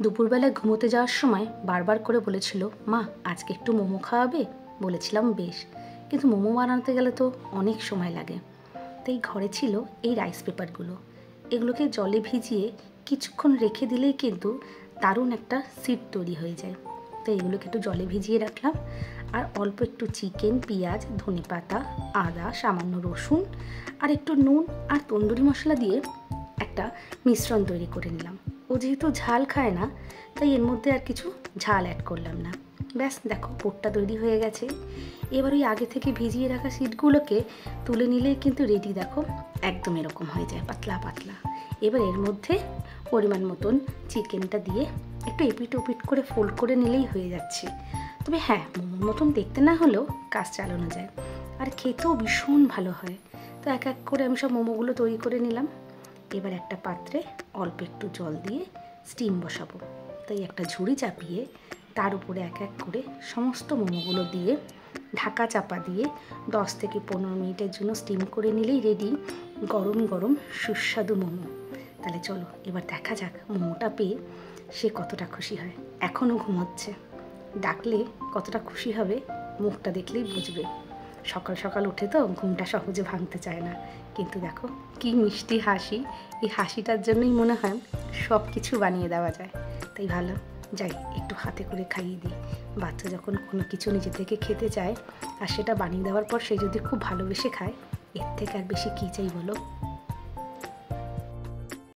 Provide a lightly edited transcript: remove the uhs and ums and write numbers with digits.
দুপুরবেলায় ঘুমোতে যাওয়ার সময় বারবার করে বলেছিল, মা আজকে একটু মোমো খাওয়াবে? বলেছিলাম বেশ, কিন্তু মোমো বানাতে গেলে তো অনেক সময় লাগে। তাই ঘরে ছিল এই রাইস পেপারগুলো। এগুলোকে জলে ভিজিয়ে কিছুক্ষণ রেখে দিলেই কিন্তু দারুণ একটা সিড তৈরি হয়ে যায়। তাই এগুলোকে একটু জলে ভিজিয়ে রাখলাম, আর অল্প একটু চিকেন, পেঁয়াজ, ধনেপাতা, আদা, সামান্য রসুন আর একটু নুন আর তন্দুরি মশলা দিয়ে একটা মিশ্রণ তৈরি করে নিলাম। ও যেহেতু ঝাল খায় না, তাই এর মধ্যে আর কিছু ঝাল অ্যাড করলাম না। ব্যাস দেখো, পোটটা তৈরি হয়ে গেছে। এবার ওই আগে থেকে ভিজিয়ে রাখা সিডগুলোকে তুলে নিলেই কিন্তু রেডি। দেখো একদম এরকম হয়ে যায়, পাতলা পাতলা। এবার এর মধ্যে পরিমাণ মতন চিকেনটা দিয়ে একটু এপিট ওপিট করে ফোল্ড করে নিলেই হয়ে যাচ্ছে। তবে হ্যাঁ, মোমোর মতন দেখতে না হলেও কাজ চালানো যায়, আর খেতেও ভীষণ ভালো হয়। তো এক এক করে আমি সব মোমোগুলো তৈরি করে নিলাম। এবার একটা পাত্রে অল্প একটু জল দিয়ে স্টিম বসাবো। তাই একটা ঝুড়ি চাপিয়ে তার উপরে এক এক করে সমস্ত মোমোগুলো দিয়ে ঢাকা চাপা দিয়ে 10 থেকে 15 মিনিটের জন্য স্টিম করে নিলেই রেডি গরম গরম সুস্বাদু মোমো। তাহলে চলো এবার দেখা যাক মোমোটা পেয়ে সে কতটা খুশি হয়। এখনও ঘুমোচ্ছে, ডাকলে কতটা খুশি হবে মুখটা দেখলেই বুঝবে। সকাল সকাল উঠে তো ঘুমটা সহজে ভাঙতে চায় না, কিন্তু দেখো কি মিষ্টি হাসি। এই হাসিটার জন্যই মনে হয় সব কিছু বানিয়ে দেওয়া যায়। তাই ভালো, যাই একটু হাতে করে খাইয়ে দিই। বাচ্চা যখন কোনো কিছু নিজে থেকে খেতে চায় আর সেটা বানিয়ে দেওয়ার পর সে যদি খুব ভালোবেসে খায়, এর থেকে আর বেশি কী চাই বলো।